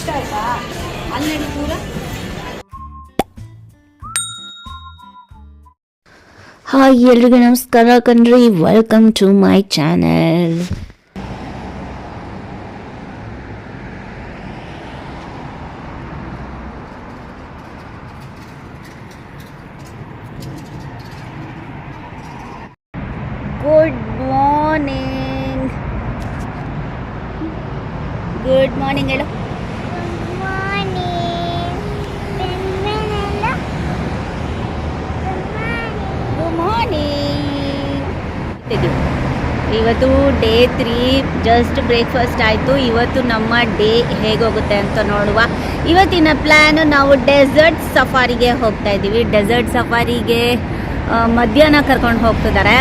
ಇಷ್ಟ ಆಯ್ತಾ ಅಲ್ಲಿ ಪೂರ. ಹಾಯ್ ಎಲ್ರಿಗೂ ನಮಸ್ಕಾರ ಕಣ್ರಿ, welcome to my channel. Good morning. Good morning ಹೇಳು. ಇವತ್ತು ಡೇ 3 ಜಸ್ಟ್ ಬ್ರೇಕ್ಫಾಸ್ಟ್ ಆಯಿತು. ಇವತ್ತು ನಮ್ಮ ಡೇ ಹೇಗೋಗುತ್ತೆ ಅಂತ ನೋಡುವ. ಇವತ್ತಿನ ಪ್ಲ್ಯಾನು ನಾವು ಡೆಸರ್ಟ್ ಸಫಾರಿಗೆ ಹೋಗ್ತಾ ಇದ್ದೀವಿ. ಡೆಸರ್ಟ್ ಸಫಾರಿಗೆ ಮಧ್ಯಾಹ್ನ ಕರ್ಕೊಂಡು ಹೋಗ್ತಿದ್ದಾರೆ.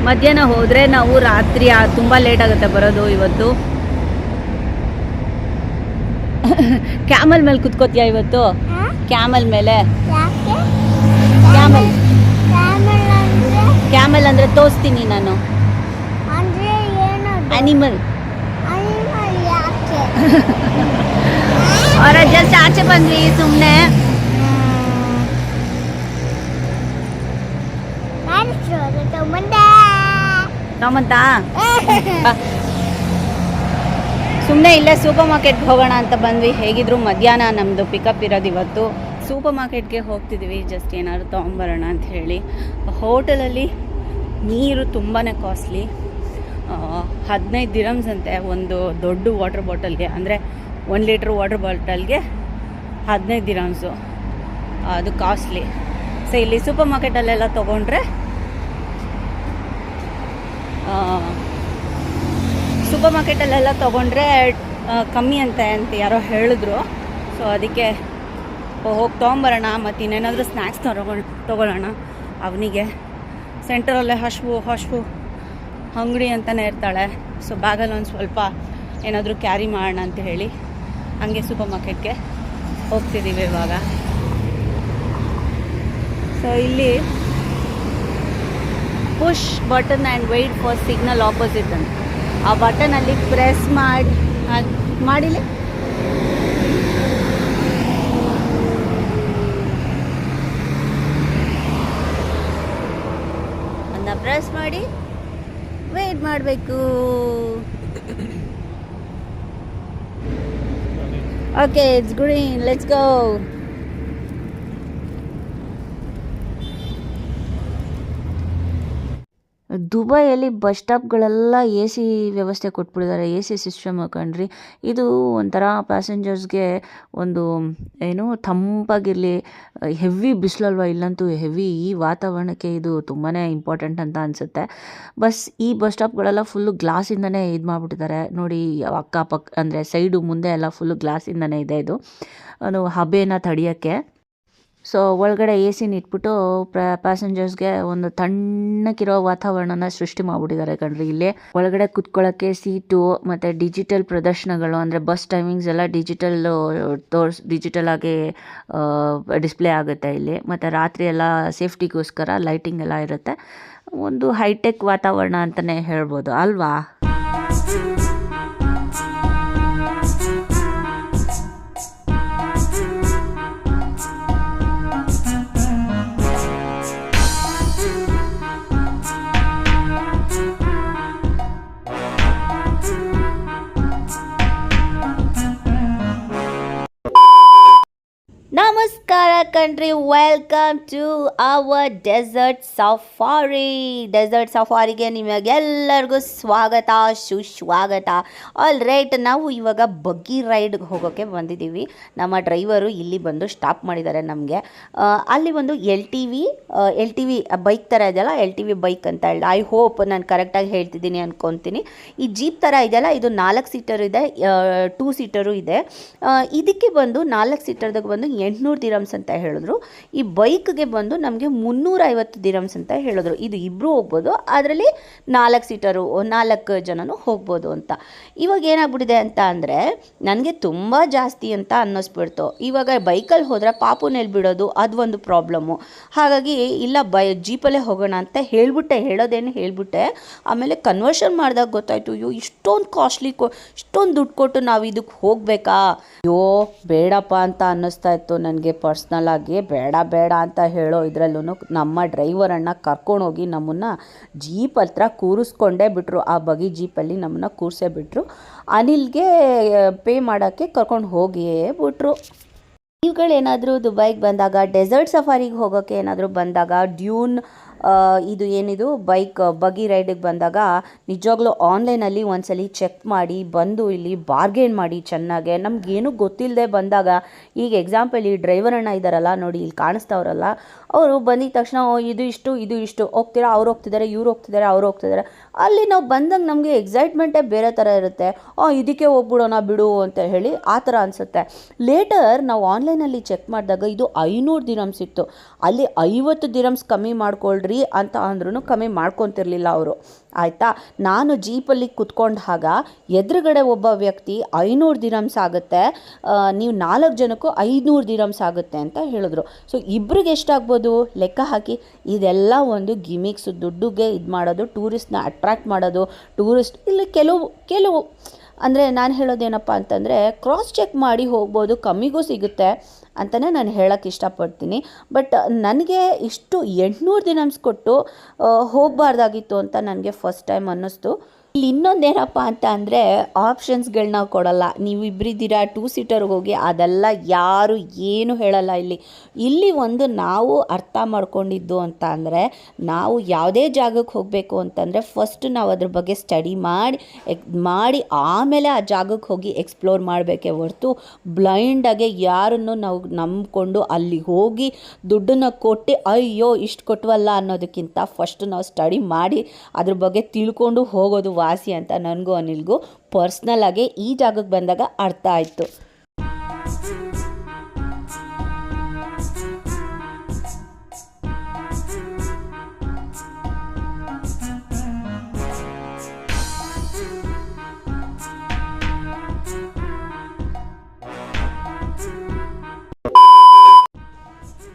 ಮಧ್ಯಾಹ್ನ ಹೋದರೆ ನಾವು ರಾತ್ರಿ ತುಂಬ ಲೇಟ್ ಆಗುತ್ತೆ ಬರೋದು. ಇವತ್ತು ಕ್ಯಾಮಲ್ ಮೇಲೆ ಕುತ್ಕೋತೀಯ ಇವತ್ತು? ಕ್ಯಾಮಲ್ ಮೇಲೆ. ಕ್ಯಾಮಲ್ ಅಂದರೆ ತೋರಿಸ್ತೀನಿ ನಾನು. ಅನಿಮಲ್ ಅವರ ಜಸ್ಟ್ ಆಚೆ ಬಂದ್ವಿ ಸುಮ್ಮನೆ. ತಮ್ಮಂತಾ ಸುಮ್ಮನೆ ಇಲ್ಲೇ ಸೂಪರ್ ಮಾರ್ಕೆಟ್ಗೆ ಹೋಗೋಣ ಅಂತ ಬಂದ್ವಿ. ಹೇಗಿದ್ರು ಮಧ್ಯಾಹ್ನ ನಮ್ಮದು ಪಿಕಪ್ ಇರೋದು ಇವತ್ತು. ಸೂಪರ್ ಮಾರ್ಕೆಟ್ಗೆ ಹೋಗ್ತಿದ್ವಿ ಜಸ್ಟ್ ಏನಾದ್ರು ತೊಗೊಂಬರೋಣ ಅಂತ ಹೇಳಿ. ಹೋಟೆಲಲ್ಲಿ ನೀರು ತುಂಬಾ ಕಾಸ್ಟ್ಲಿ. 15 ದಿರಮ್ಸ್ ಅಂತೆ ಒಂದು ದೊಡ್ಡ ವಾಟರ್ ಬಾಟಲ್ಗೆ, ಅಂದರೆ 1 ಲೀಟ್ರ್ ವಾಟರ್ ಬಾಟಲ್ಗೆ 15 ದಿರಮ್ಸು. ಅದು ಕಾಸ್ಟ್ಲಿ. ಸೊ ಇಲ್ಲಿ ಸೂಪರ್ ಮಾರ್ಕೆಟಲ್ಲೆಲ್ಲ ತೊಗೊಂಡ್ರೆ ಕಮ್ಮಿ ಅಂತ ಯಾರೋ ಹೇಳಿದ್ರು. ಸೊ ಅದಕ್ಕೆ ಹೋಗಿ ತೊಗೊಂಬರೋಣ. ಮತ್ತು ಇನ್ನೇನಾದರೂ ಸ್ನ್ಯಾಕ್ಸ್ ತೊಗೊಳ್ಳೋಣ. ಅವನಿಗೆ ಸೆಂಟ್ರಲ್ಲೇ ಹಶ್ವು ಅಂಗಡಿ ಅಂತಲೇ ಇರ್ತಾಳೆ. ಸೊ ಬ್ಯಾಗಲ್ಲಿ ಒಂದು ಸ್ವಲ್ಪ ಏನಾದರೂ ಕ್ಯಾರಿ ಮಾಡೋಣ ಅಂತ ಹೇಳಿ ಹಂಗೆ ಸೂಪರ್ ಮಾರ್ಕೆಟ್ಗೆ ಹೋಗ್ತಿದ್ದೀವಿ ಇವಾಗ. ಸೊ ಇಲ್ಲಿ push button and wait for signal opposite ಅಂತ ಆ ಬಟನಲ್ಲಿ ಪ್ರೆಸ್ ಮಾಡಿಲ್ಲ ಅದನ್ನ ಪ್ರೆಸ್ ಮಾಡಿ ವೇಟ್ ಮಾಡಬೇಕು. Okay, it's green, let's go. ದುಬೈಯಲ್ಲಿ ಬಸ್ ಸ್ಟಾಪ್ಗಳೆಲ್ಲ ಎ ಸಿ ವ್ಯವಸ್ಥೆ ಕೊಟ್ಬಿಟ್ಟಿದ್ದಾರೆ. ಎ ಸಿ ಸಿಸ್ಟಮ್ ಹಾಕೊಂಡ್ರಿ. ಇದು ಒಂಥರ ಪ್ಯಾಸೆಂಜರ್ಸ್ಗೆ ಒಂದು ತಂಪಾಗಿರಲಿ. Heavy ಬಿಸಿಲಲ್ವ ಇಲ್ಲಂತೂ heavy. ಈ ವಾತಾವರಣಕ್ಕೆ ಇದು ತುಂಬಾ ಇಂಪಾರ್ಟೆಂಟ್ ಅಂತ ಅನಿಸುತ್ತೆ. ಈ ಬಸ್ ಸ್ಟಾಪ್ಗಳೆಲ್ಲ ಫುಲ್ಲು ಗ್ಲಾಸಿಂದನೇ ಇದು ಮಾಡಿಬಿಟ್ಟಿದ್ದಾರೆ ನೋಡಿ. ಅಕ್ಕಪಕ್ಕ ಅಂದರೆ ಸೈಡು ಮುಂದೆ ಎಲ್ಲ ಫುಲ್ಲು ಗ್ಲಾಸಿಂದನೇ ಇದೆ. ಇದು ಅದು ಹಬೆನ ತಡೆಯೋಕ್ಕೆ. ಸೊ ಒಳಗಡೆ ಎ ಸಿನ ಇಟ್ಬಿಟ್ಟು ಪ್ಯಾಸೆಂಜರ್ಸ್ಗೆ ಒಂದು ತಣ್ಣಗಿರೋ ವಾತಾವರಣನ ಸೃಷ್ಟಿ ಮಾಡಿಬಿಟ್ಟಿದ್ದಾರೆ ಕಣ್ರಿ. ಇಲ್ಲಿ ಒಳಗಡೆ ಕುತ್ಕೊಳ್ಳೋಕ್ಕೆ ಸೀಟು ಮತ್ತು ಡಿಜಿಟಲ್ ಪ್ರದರ್ಶನಗಳು, ಅಂದರೆ ಬಸ್ ಟೈಮಿಂಗ್ಸ್ ಎಲ್ಲ ಡಿಜಿಟಲ್ ಆಗಿ ಡಿಸ್ಪ್ಲೇ ಆಗುತ್ತೆ ಇಲ್ಲಿ. ಮತ್ತು ರಾತ್ರಿ ಎಲ್ಲ ಸೇಫ್ಟಿಗೋಸ್ಕರ ಲೈಟಿಂಗ್ ಎಲ್ಲ ಇರುತ್ತೆ. ಒಂದು ಹೈಟೆಕ್ ವಾತಾವರಣ ಅಂತಲೇ ಹೇಳ್ಬೋದು ಅಲ್ವಾ. ನಮಸ್ಕಾರ ಕಣ್ರಿ, ವೆಲ್ಕಮ್ ಟು ಅವರ್ ಡೆಸರ್ಟ್ ಸಫಾರಿಗೆ ನಿಮಗೆಲ್ಲರಿಗೂ ಸ್ವಾಗತ, ಸುಸ್ವಾಗತ. ಆಲ್ ರೈಟ್, ನಾವು ಇವಾಗ ಬಗ್ಗಿ ರೈಡ್ಗೆ ಹೋಗೋಕ್ಕೆ ಬಂದಿದ್ದೀವಿ. ನಮ್ಮ ಡ್ರೈವರು ಇಲ್ಲಿ ಬಂದು ಸ್ಟಾಪ್ ಮಾಡಿದ್ದಾರೆ ನಮಗೆ. ಅಲ್ಲಿ ಒಂದು ಎಲ್ ಟಿ ವಿ ಬೈಕ್ ಥರ ಇದೆಯಲ್ಲ, ಎಲ್ ಟಿ ವಿ ಬೈಕ್ ಅಂತ ಹೇಳಿ, ಐ ಹೋಪ್ ನಾನು ಕರೆಕ್ಟಾಗಿ ಹೇಳ್ತಿದ್ದೀನಿ ಅಂದ್ಕೊತೀನಿ. ಈ ಜೀಪ್ ಥರ ಇದೆಯಲ್ಲ, ಇದು 4 ಸೀಟರ್ ಇದೆ, 2 ಸೀಟರು ಇದೆ. ಇದಕ್ಕೆ ಬಂದು 4 ಸೀಟರ್ದಾಗ ಬಂದು 800 ದಿರಮ್ಸ್ ಅಂತ ಹೇಳಿದ್ರು. ಈ ಬೈಕ್ಗೆ ಬಂದು ನಮಗೆ 350 ದಿರಮ್ಸ್ ಅಂತ ಹೇಳಿದ್ರು. ಇದು ಇಬ್ಬರು ಹೋಗ್ಬೋದು, ಅದರಲ್ಲಿ 4 ಸೀಟರು 4 ಜನನು ಹೋಗ್ಬೋದು ಅಂತ. ಇವಾಗ ಏನಾಗ್ಬಿಟ್ಟಿದೆ ಅಂತ ಅಂದರೆ ನನಗೆ ತುಂಬ ಜಾಸ್ತಿ ಅಂತ ಅನ್ನಿಸ್ಬಿಡ್ತು. ಇವಾಗ ಬೈಕಲ್ಲಿ ಹೋದರೆ ಪಾಪುನಲ್ಲಿ ಬಿಡೋದು ಅದು ಒಂದು ಪ್ರಾಬ್ಲಮ್ಮು. ಹಾಗಾಗಿ ಇಲ್ಲ ಜೀಪಲ್ಲೇ ಹೋಗೋಣ ಅಂತ ಹೇಳ್ಬಿಟ್ಟೆ. ಆಮೇಲೆ ಕನ್ವರ್ಷನ್ ಮಾಡಿದಾಗ ಗೊತ್ತಾಯಿತು, ಅಯ್ಯೋ ಇಷ್ಟೊಂದು ಕಾಸ್ಟ್ಲಿ ಇಷ್ಟೊಂದು ದುಡ್ಡು ಕೊಟ್ಟು ನಾವು ಇದಕ್ಕೆ ಹೋಗಬೇಕಾ, ಅಯ್ಯೋ ಬೇಡಪ್ಪ ಅಂತ ಅನ್ನಿಸ್ತಾ ಇತ್ತು ನನಗೆ ಪರ್ಸ್ನಲ್ ಆಗಿ. ಬೇಡ ಅಂತ ಹೇಳೋ ಇದರಲ್ಲೂ ನಮ್ಮ ಡ್ರೈವರ್ ಅಣ್ಣ ಕರ್ಕೊಂಡೋಗಿ ನಮ್ಮನ್ನು ಜೀಪ್ ಹತ್ರ ಕೂರಿಸ್ಕೊಂಡೇ ಬಿಟ್ಟರು. ಆ ಬಗಿ ಜೀಪಲ್ಲಿ ನಮ್ಮನ್ನು ಕೂರಿಸೇ ಬಿಟ್ಟರು. ಅನಿಲ್ಗೆ ಪೇ ಮಾಡೋಕ್ಕೆ ಕರ್ಕೊಂಡು ಹೋಗಿಯೇ ಬಿಟ್ರು. ನೀವುಗಳೇನಾದರೂ ದುಬೈಗೆ ಬಂದಾಗ, ಡೆಸರ್ಟ್ ಸಫಾರಿಗೆ ಹೋಗೋಕ್ಕೆ ಏನಾದರೂ ಬಂದಾಗ, ಡ್ಯೂನ್ ಇದು ಏನಿದು ಬಗಿ ರೈಡಿಗೆ ಬಂದಾಗ ನಿಜವಾಗ್ಲೂ ಆನ್ಲೈನಲ್ಲಿ ಒಂದ್ಸಲಿ ಚೆಕ್ ಮಾಡಿ ಬಂದು ಇಲ್ಲಿ ಬಾರ್ಗೇನ್ ಮಾಡಿ ಚೆನ್ನಾಗೆ. ನಮಗೇನು ಗೊತ್ತಿಲ್ಲದೆ ಬಂದಾಗ, ಈಗ ಎಕ್ಸಾಂಪಲ್ ಈ ಡ್ರೈವರ್ ಅಣ್ಣ ಇದ್ದಾರಲ್ಲ ನೋಡಿ, ಇಲ್ಲಿ ಕಾಣಿಸ್ತಾವ್ರಲ್ಲ, ಅವರು ಬಂದಿದ ತಕ್ಷಣ ಇದು ಇಷ್ಟು ಹೋಗ್ತೀರಾ, ಅವ್ರು ಹೋಗ್ತಿದ್ದಾರೆ, ಇವ್ರು ಹೋಗ್ತಿದ್ದಾರೆ, ಅವ್ರು ಹೋಗ್ತಿದ್ದಾರೆ. ಅಲ್ಲಿ ನಾವು ಬಂದಾಗ ನಮಗೆ ಎಕ್ಸೈಟ್ಮೆಂಟೇ ಬೇರೆ ಥರ ಇರುತ್ತೆ. ಇದಕ್ಕೆ ಹೋಗ್ಬಿಡೋಣ ಬಿಡು ಅಂತ ಹೇಳಿ ಆ ಥರ ಅನಿಸುತ್ತೆ. ಲೇಟರ್ ನಾವು ಆನ್ಲೈನಲ್ಲಿ ಚೆಕ್ ಮಾಡಿದಾಗ ಇದು 500 ದಿರಮ್ಸ್ ಇತ್ತು. ಅಲ್ಲಿ 50 ದಿರಮ್ಸ್ ಕಮ್ಮಿ ಮಾಡ್ಕೊಳ್ರಿ ಅಂತ ಅಂದ್ರೂ ಕಮ್ಮಿ ಮಾಡ್ಕೊತಿರ್ಲಿಲ್ಲ ಅವರು. ಆಯಿತಾ, ನಾನು ಜೀಪಲ್ಲಿ ಕುತ್ಕೊಂಡಾಗ ಎದುರುಗಡೆ ಒಬ್ಬ ವ್ಯಕ್ತಿ 500 ದಿರಮ್ಸ್ ಆಗುತ್ತೆ, ನೀವು 4 ಜನಕ್ಕೂ 500 ದಿರಮ್ಸ್ ಆಗುತ್ತೆ ಅಂತ ಹೇಳಿದ್ರು. ಸೊ ಇಬ್ರಿಗೆ ಎಷ್ಟಾಗ್ಬೋದು ಲೆಕ್ಕ ಹಾಕಿ. ಇದೆಲ್ಲ ಒಂದು ಗಿಮಿಕ್ಸ್, ದುಡ್ಡುಗೆ ಇದು ಮಾಡೋದು, ಟೂರಿಸ್ಟ್ನ ಅಟ್ರ್ಯಾಕ್ಟ್ ಮಾಡೋದು. ಟೂರಿಸ್ಟ್ ಇಲ್ಲಿ ಕೆಲವು ಅಂದರೆ ನಾನು ಹೇಳೋದೇನಪ್ಪ ಅಂತಂದರೆ ಕ್ರಾಸ್ ಚೆಕ್ ಮಾಡಿ ಹೋಗ್ಬೋದು, ಕಮ್ಮಿಗೂ ಸಿಗುತ್ತೆ ಅಂತಲೇ ನಾನು ಹೇಳೋಕ್ಕೆ ಇಷ್ಟಪಡ್ತೀನಿ. ಬಟ್ ನನಗೆ ಇಷ್ಟು 800 ದಿರಮ್ಸ್ ಕೊಟ್ಟು ಹೋಗಬಾರ್ದಾಗಿತ್ತು ಅಂತ ನನಗೆ ಫಸ್ಟ್ ಟೈಮ್ ಅನ್ನಿಸ್ತು. ಇಲ್ಲಿ ಇನ್ನೊಂದೇನಪ್ಪ ಅಂತ ಅಂದರೆ ಆಪ್ಷನ್ಸ್ಗಳನ್ನ ಕೊಡಲ್ಲ. ನೀವು ಇಬ್ಬರಿದ್ದೀರಾ 2 ಸೀಟರ್ಗೆ ಹೋಗಿ, ಅದೆಲ್ಲ ಯಾರು ಏನು ಹೇಳಲ್ಲ ಇಲ್ಲಿ ಒಂದು ನಾವು ಅರ್ಥ ಮಾಡ್ಕೊಂಡಿದ್ದು ಅಂತ ಅಂದರೆ, ನಾವು ಯಾವುದೇ ಜಾಗಕ್ಕೆ ಹೋಗಬೇಕು ಅಂತಂದರೆ ಫಸ್ಟ್ ನಾವು ಅದ್ರ ಬಗ್ಗೆ ಸ್ಟಡಿ ಮಾಡಿ ಆಮೇಲೆ ಆ ಜಾಗಕ್ಕೆ ಹೋಗಿ ಎಕ್ಸ್ಪ್ಲೋರ್ ಮಾಡಬೇಕೇ ಹೊರತು ಬ್ಲೈಂಡಾಗೆ ಯಾರನ್ನು ನಾವು ನಂಬಿಕೊಂಡು ಅಲ್ಲಿ ಹೋಗಿ ದುಡ್ಡನ್ನು ಕೊಟ್ಟು ಅಯ್ಯೋ ಇಷ್ಟು ಕೊಟ್ಟವಲ್ಲ ಅನ್ನೋದಕ್ಕಿಂತ ಫಸ್ಟ್ ನಾವು ಸ್ಟಡಿ ಮಾಡಿ ಅದ್ರ ಬಗ್ಗೆ ತಿಳ್ಕೊಂಡು ಹೋಗೋದು ವಾಸಿ ಅಂತ ನನಗೂ ಅನಿಲ್ಗೂ ಪರ್ಸ್ನಲ್ ಆಗಿ ಈ ಜಾಗಕ್ಕೆ ಬಂದಾಗ ಅರ್ಥ ಆಯಿತು.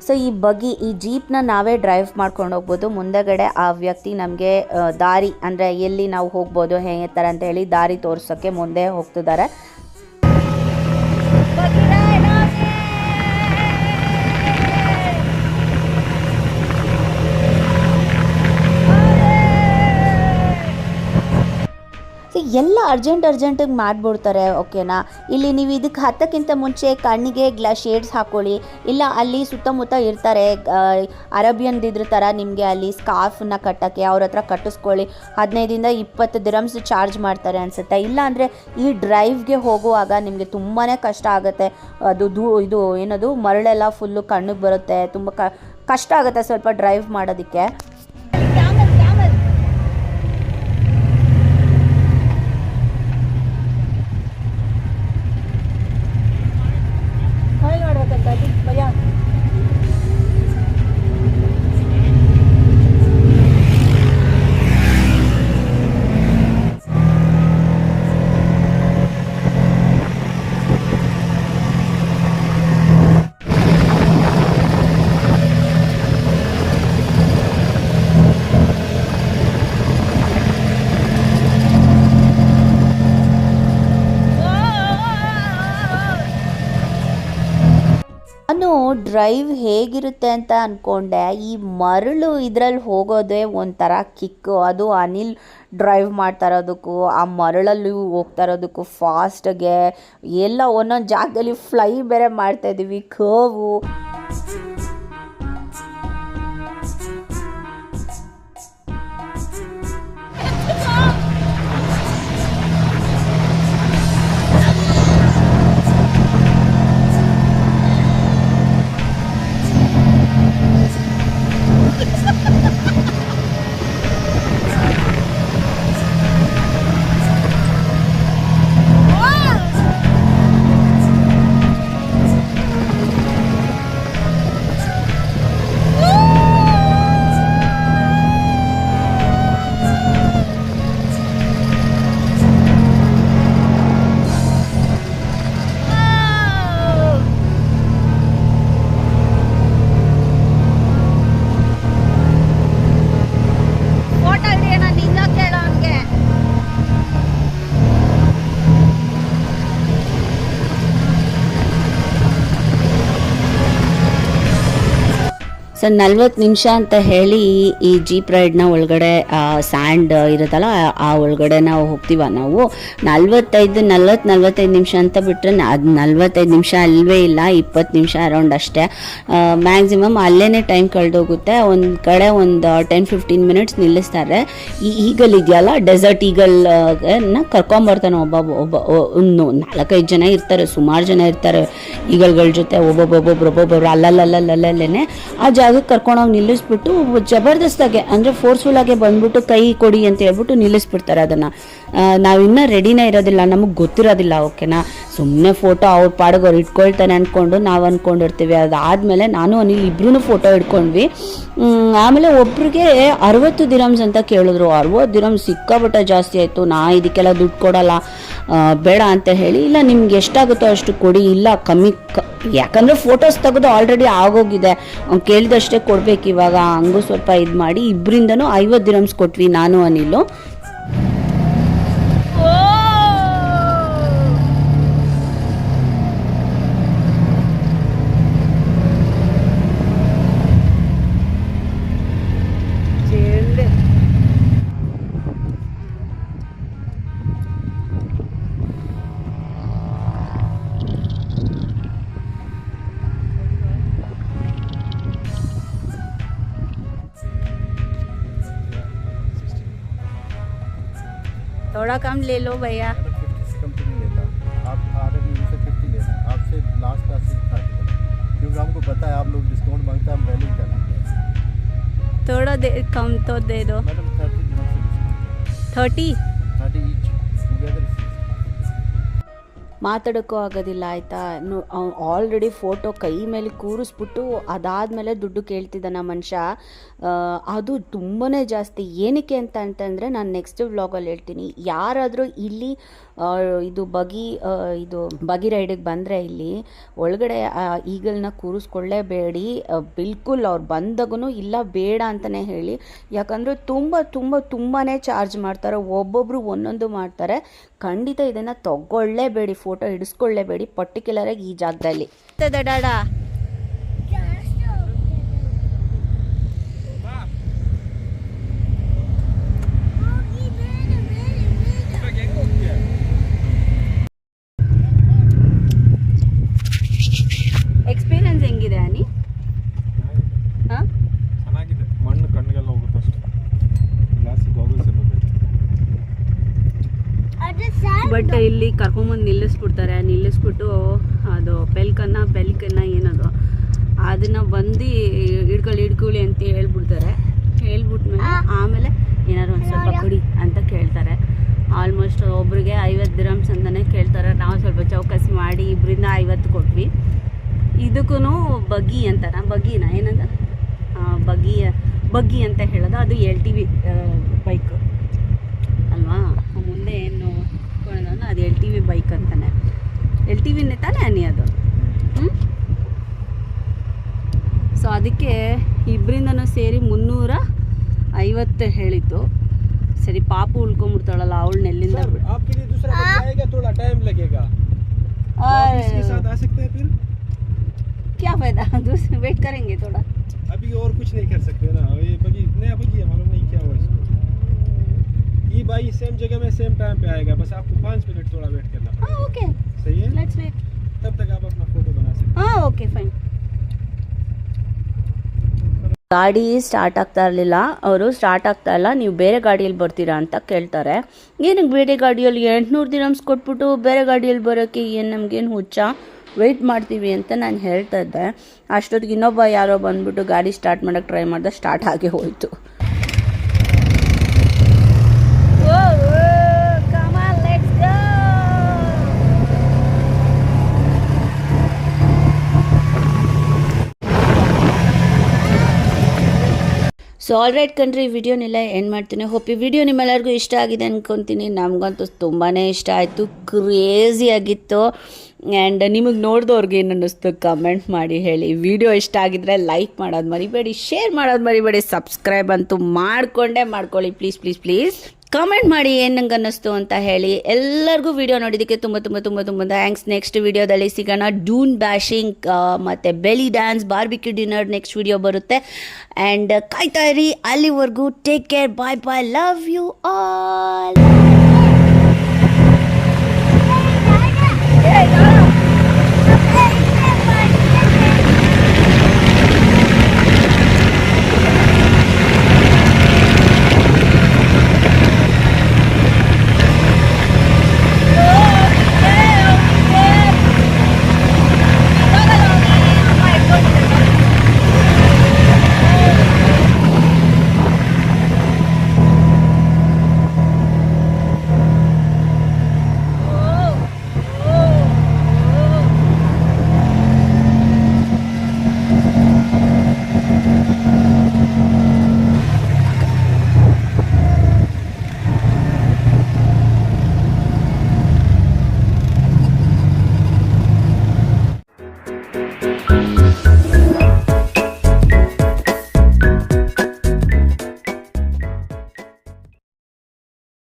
ಸೊ ಈ ಜೀಪ್ನ ನಾವೇ ಡ್ರೈವ್ ಮಾಡ್ಕೊಂಡು ಹೋಗ್ಬೋದು. ಮುಂದೆಗಡೆ ಆ ವ್ಯಕ್ತಿ ನಮಗೆ ದಾರಿ ಅಂದರೆ ಎಲ್ಲಿ ನಾವು ಹೋಗ್ಬೋದು ಹೇಗೆ ಥರ ಅಂತ ಹೇಳಿ ದಾರಿ ತೋರಿಸೋಕ್ಕೆ ಮುಂದೆ ಹೋಗ್ತಿದ್ದಾರೆ. ಎಲ್ಲ ಅರ್ಜೆಂಟಿಗೆ ಮಾಡಿಬಿಡ್ತಾರೆ. ಓಕೆನಾ, ಇಲ್ಲಿ ನೀವು ಇದಕ್ಕೆ ಹತ್ತಕ್ಕಿಂತ ಮುಂಚೆ ಕಣ್ಣಿಗೆ ಶೇಡ್ಸ್ ಹಾಕ್ಕೊಳ್ಳಿ. ಇಲ್ಲ ಅಲ್ಲಿ ಸುತ್ತಮುತ್ತ ಇರ್ತಾರೆ ಅರೇಬಿಯನ್ದಿದ್ರ ಥರ, ನಿಮಗೆ ಅಲ್ಲಿ ಸ್ಕಾರ್ಫನ್ನ ಕಟ್ಟೋಕ್ಕೆ ಅವ್ರ ಹತ್ರ ಕಟ್ಟಿಸ್ಕೊಳ್ಳಿ. 15-20 ದಿರಮ್ಸ್ ಚಾರ್ಜ್ ಮಾಡ್ತಾರೆ ಅನಿಸುತ್ತೆ. ಇಲ್ಲ ಅಂದರೆ ಈ ಡ್ರೈವ್ಗೆ ಹೋಗುವಾಗ ನಿಮಗೆ ತುಂಬಾ ಕಷ್ಟ ಆಗುತ್ತೆ. ಇದು ಏನದು ಮರಳೆಲ್ಲ ಫುಲ್ಲು ಕಣ್ಣಿಗೆ ಬರುತ್ತೆ, ತುಂಬ ಕಷ್ಟ ಆಗುತ್ತೆ ಸ್ವಲ್ಪ ಡ್ರೈವ್ ಮಾಡೋದಕ್ಕೆ. ನಾನು ಡ್ರೈವ್ ಹೇಗಿರುತ್ತೆ ಅಂತ ಅಂದ್ಕೊಂಡೆ. ಈ ಮರಳು ಇದರಲ್ಲಿ ಹೋಗೋದೇ ಒಂಥರ ಕಿಕ್ಕು. ಅದು ಅನಿಲ್ ಡ್ರೈವ್ ಮಾಡ್ತಾ ಇರೋದಕ್ಕೂ ಆ ಮರಳಲ್ಲಿ ಹೋಗ್ತಾ ಇರೋದಕ್ಕೂ ಫಾಸ್ಟ್ಗೆ ಎಲ್ಲ ಒಂದೊಂದು ಜಾಗದಲ್ಲಿ ಫ್ಲೈ ಬೇರೆ ಮಾಡ್ತಾಯಿದ್ದೀವಿ, ಕರ್ವು. ಸೊ 40 ನಿಮಿಷ ಅಂತ ಹೇಳಿ ಈ ಜೀಪ್ ರೈಡ್ನ ಒಳಗಡೆ ಸ್ಯಾಂಡ್ ಇರುತ್ತಲ್ಲ ಆ ಒಳಗಡೆ ನಾವು ಹೋಗ್ತೀವ ನಾವು 45 ನಿಮಿಷ ಅಂತ ಬಿಟ್ಟರೆ ಅದು 45 ನಿಮಿಷ ಅಲ್ವೇ ಇಲ್ಲ, 20 ನಿಮಿಷ ಅರೌಂಡ್ ಅಷ್ಟೇ ಮ್ಯಾಕ್ಸಿಮಮ್. ಅಲ್ಲೇ ಟೈಮ್ ಕಳೆದೋಗುತ್ತೆ. ಒಂದು ಕಡೆ ಒಂದು 10-15 ಮಿನಿಟ್ಸ್ ನಿಲ್ಲಿಸ್ತಾರೆ. ಈ ಈಗಲ್ ಇದೆಯಲ್ಲ, ಡೆಸರ್ಟ್ ಈಗಲ್ನ ಕರ್ಕೊಂಬರ್ತಾನೆ ಒಬ್ಬ 4-5 ಜನ ಇರ್ತಾರೆ, ಸುಮಾರು ಜನ ಇರ್ತಾರೆ ಈಗಲ್ಗಳ ಜೊತೆ, ಒಬ್ಬೊಬ್ಬೊಬ್ಬೊಬ್ಬೊಬ್ಬರು ಅಲ್ಲಲ್ಲೇ ಆ ಜಾಗಕ್ಕೆ ಕರ್ಕೊಂಡೋಗಿ ನಿಲ್ಲಿಸ್ಬಿಟ್ಟು ಜಬರ್ದಸ್ತಾಗೆ ಅಂದರೆ ಫೋರ್ಸ್ಫುಲ್ಲಾಗೆ ಬಂದ್ಬಿಟ್ಟು ಕೈ ಕೊಡಿ ಅಂತ ಹೇಳ್ಬಿಟ್ಟು ನಿಲ್ಲಿಸ್ಬಿಡ್ತಾರೆ. ಅದನ್ನು ನಾವಿನ್ನೂ ರೆಡಿನೇ ಇರೋದಿಲ್ಲ, ನಮಗೆ ಗೊತ್ತಿರೋದಿಲ್ಲ. ಓಕೆನಾ, ಸುಮ್ಮನೆ ಫೋಟೋ ಅವ್ರ ಪಾಡಿಗೆ ಅವ್ರು ಇಟ್ಕೊಳ್ತಾನೆ ಅಂದ್ಕೊಂಡು ನಾವು ಅಂದ್ಕೊಂಡಿರ್ತೀವಿ. ಅದಾದಮೇಲೆ ನಾನು ಅನಿಲ್ ಇಬ್ಬರೂ ಫೋಟೋ ಇಟ್ಕೊಂಡ್ವಿ. ಆಮೇಲೆ ಒಬ್ರಿಗೆ 60 ದಿರಮ್ಸ್ ಅಂತ ಕೇಳಿದ್ರು. 60 ದಿರಮ್ಸ್ ಸಿಕ್ಕಾಬಿಟ್ಟ ಜಾಸ್ತಿ ಆಯಿತು. ಇದಕ್ಕೆಲ್ಲ ದುಡ್ಡು ಕೊಡಲ್ಲ, ಬೇಡ ಅಂತ ಹೇಳಿ, ಇಲ್ಲ ನಿಮ್ಗೆ ಎಷ್ಟಾಗುತ್ತೋ ಅಷ್ಟು ಕೊಡಿ, ಇಲ್ಲ ಕಮ್ಮಿ ಯಾಕಂದರೆ ಫೋಟೋಸ್ ತೆಗೆದು ಆಲ್ರೆಡಿ ಆಗೋಗಿದೆ, ಅವ್ನು ಕೇಳಿದಷ್ಟೇ ಕೊಡ್ಬೇಕು ಇವಾಗ, ಹಂಗೂ ಸ್ವಲ್ಪ ಇದು ಮಾಡಿ ಇಬ್ಬರಿಂದನೂ 50 ದಿರಮ್ಸ್ ಕೊಟ್ವಿ ನಾನು ಅನಿಲು. थोड़ा कम ले लो भैया। 50 से कम तो नहीं लेता, आप आधे से 50 लेना, आपसे लास्ट का 30 क्योंकि हमको पता है आप लोग डिस्काउंट मांगते हैं, हम वैल्यू करते थोड़ा दे कम तो दे दो मैडम। 30 each together. ಮಾತಾಡೋಕ್ಕೂ ಆಗೋದಿಲ್ಲ ಆಯಿತಾ. ಆಲ್ರೆಡಿ ಫೋಟೋ ಕೈ ಮೇಲೆ ಕೂರಿಸ್ಬಿಟ್ಟು ಅದಾದಮೇಲೆ ದುಡ್ಡು ಕೇಳ್ತಿದ್ದಾನೆ ಮನುಷ್ಯ. ಅದು ತುಂಬಾ ಜಾಸ್ತಿ. ಏನಕ್ಕೆ ಅಂತಂದರೆ ನಾನು ನೆಕ್ಸ್ಟ್ ವ್ಲಾಗಲ್ಲಿ ಹೇಳ್ತೀನಿ. ಯಾರಾದರೂ ಇಲ್ಲಿ ಇದು ಬಗಿ ರೈಡಿಗೆ ಬಂದರೆ ಇಲ್ಲಿ ಒಳಗಡೆ ಈಗಲ್ನ ಕೂರಿಸ್ಕೊಳ್ಳೇಬೇಡಿ ಬಿಲ್ಕುಲ್. ಅವ್ರು ಬಂದಾಗೂ ಇಲ್ಲ ಬೇಡ ಅಂತಲೇ ಹೇಳಿ, ಯಾಕಂದರೆ ತುಂಬಾ ಚಾರ್ಜ್ ಮಾಡ್ತಾರೆ. ಒಬ್ಬೊಬ್ಬರು ಒಂದೊಂದು ಮಾಡ್ತಾರೆ. ಖಂಡಿತ ಇದನ್ನು ತಗೊಳ್ಳೇಬೇಡಿ, ಫೋಟೋ ಹಿಡಿಸ್ಕೊಳ್ಳೇಬೇಡಿ ಪರ್ಟಿಕ್ಯುಲರಾಗಿ ಈ ಜಾಗದಲ್ಲಿ. ಡಾಡಾ ಎಕ್ಸ್ಪೀರಿಯನ್ಸ್ ಹೆಂಗಿದೆ ಅನಿ? ಹಾಂ, ಚೆನ್ನಾಗಿದೆ. ಮಣ್ಣು ಕಣ್ಣಿಗೆಲ್ಲ ಹೋಗುತ್ತೆ ಅಷ್ಟೇ. ಗ್ಲಾಸ್ ಗಾಗಲ್ಸ್ ಬಟ್ ಇಲ್ಲಿ ಕರ್ಕೊಂಬಂದು ನಿಲ್ಲಿಸ್ಬಿಟ್ಟು ಅದು ಬೆಲ್ಕನ್ನ ಏನದು ಅದನ್ನು ಬಂದು ಹಿಡ್ಕೊಳ್ಳಿ ಅಂತ ಹೇಳ್ಬಿಟ್ಮೇಲೆ ಆಮೇಲೆ ಏನಾದ್ರು ಒಂದು ಸ್ವಲ್ಪ ಕೊಡಿ ಅಂತ ಕೇಳ್ತಾರೆ. ಆಲ್ಮೋಸ್ಟ್ ಒಬ್ರಿಗೆ 50 ದಿರಮ್ಸ್ ಅಂತಲೇ ಕೇಳ್ತಾರೆ. ನಾವು ಸ್ವಲ್ಪ ಚೌಕಾಸಿ ಮಾಡಿ ಇಬ್ಬರಿಂದ 50 ಕೊಟ್ವಿ. ಇದಕ್ಕೂ ಬಗ್ಗಿ ಅಂತಾರ, ಬಗ್ಗಿನ ಏನಂತ ಬಗ್ಗಿ ಅಂತ ಹೇಳೋದು. ಅದು LTV ಬೈಕ್ ಅಲ್ವಾ, ಮುಂದೆ ಏನು ಅದು LTV ಬೈಕ್ ಅಂತಾನೆ. LTVನೇ ತಾನೇ ಅನಿ ಅದು. ಸೊ ಅದಕ್ಕೆ ಇಬ್ಬರಿಂದನೂ ಸೇರಿ 350 ಹೇಳಿತ್ತು. ಸರಿ, ಪಾಪು ಉಳ್ಕೊಂಡ್ಬಿಡ್ತಾಳಲ್ಲ, ಅವಳನ್ನ ಎಲ್ಲಿಂದ क्या फायदा, दूसरे वेट करेंगे थोड़ा। अभी और कुछ नहीं कर सकते ना, ये बगी नया बगी है, मालूम नहीं क्या हुआ इसको। ये भाई सेम जगह में सेम टाइम पे आएगा, बस आपको 5 मिनट थोड़ा वेट करना पड़ेगा। हाँ ओके, सही है, लेट्स वेट। तब तक आप अपना फोटो बना सकते हैं। हाँ ओके फाइन। ಗಾಡಿ ಸ್ಟಾರ್ಟ್ ಆಗ್ತಾ ಇರಲಿಲ್ಲ. ಅವರು ಸ್ಟಾರ್ಟ್ ಆಗ್ತಾ ಇಲ್ಲ, ನೀವು ಬೇರೆ ಗಾಡಿಯಲ್ಲಿ ಬರ್ತೀರಾ ಅಂತ ಕೇಳ್ತಾರೆ. ಏನಕ್ಕೆ ಬೇರೆ ಗಾಡಿಯಲ್ಲಿ 800 ದಿರಮ್ಸ್ ಕೊಟ್ಬಿಟ್ಟು ಬೇರೆ ಗಾಡಿಯಲ್ಲಿ ಬರೋಕ್ಕೆ ಏನು ನಮಗೇನು ಹುಚ್ಚ, ವೆಯ್ಟ್ ಮಾಡ್ತೀವಿ ಅಂತ ನಾನು ಹೇಳ್ತಾ ಇದ್ದೆ. ಅಷ್ಟೊತ್ತಿಗೆ ಇನ್ನೊಬ್ಬ ಯಾರೋ ಬಂದ್ಬಿಟ್ಟು ಗಾಡಿ ಸ್ಟಾರ್ಟ್ ಮಾಡೋಕ್ಕೆ ಟ್ರೈ ಮಾಡಿದೆ, ಸ್ಟಾರ್ಟ್ ಆಗೇ ಹೋಯಿತು. ಸೊ ಆಲ್ ರೈಟ್ ಕಣ್ರಿ, ವಿಡಿಯೋನೆಲ್ಲ ಎಂಡ್ ಮಾಡ್ತೀನಿ. ಹೋಪ್ ಈ ವಿಡಿಯೋ ನಿಮ್ಮೆಲ್ಲರಿಗೂ ಇಷ್ಟ ಆಗಿದೆ ಅಂದ್ಕೊತೀನಿ. ನಮಗಂತೂ ತುಂಬಾ ಇಷ್ಟ ಆಯಿತು, ಕ್ರೇಜಿಯಾಗಿತ್ತು. ಆ್ಯಂಡ್ ನಿಮಗೆ ನೋಡಿದವ್ರಿಗೆ ಏನು ಅನ್ನಿಸ್ತು ಕಮೆಂಟ್ ಮಾಡಿ ಹೇಳಿ. ವಿಡಿಯೋ ಇಷ್ಟ ಆಗಿದ್ರೆ ಲೈಕ್ ಮಾಡೋದು ಮರಿಬೇಡಿ, ಶೇರ್ ಮಾಡೋದು ಮರಿಬೇಡಿ, ಸಬ್ಸ್ಕ್ರೈಬ್ ಅಂತೂ ಮಾಡ್ಕೊಳ್ಳಿ ಪ್ಲೀಸ್. ಕಮೆಂಟ್ ಮಾಡಿ ಏನು ನಂಗೆ ಅನ್ನಿಸ್ತು ಅಂತ ಹೇಳಿ. ಎಲ್ಲರಿಗೂ ವಿಡಿಯೋ ನೋಡಿದ್ದಕ್ಕೆ ತುಂಬ ತುಂಬ ತುಂಬ ತುಂಬ ಥ್ಯಾಂಕ್ಸ್. ನೆಕ್ಸ್ಟ್ ವಿಡಿಯೋದಲ್ಲಿ ಸಿಗೋಣ. ಡೂನ್ ಬ್ಯಾಶಿಂಗ್ ಮತ್ತು belly dance, barbecue dinner next video ಬರುತ್ತೆ. ಆ್ಯಂಡ್ ಕಾಯ್ತಾ ಇರಿ. ಅಲ್ಲಿವರೆಗೂ take care, bye bye, love you all.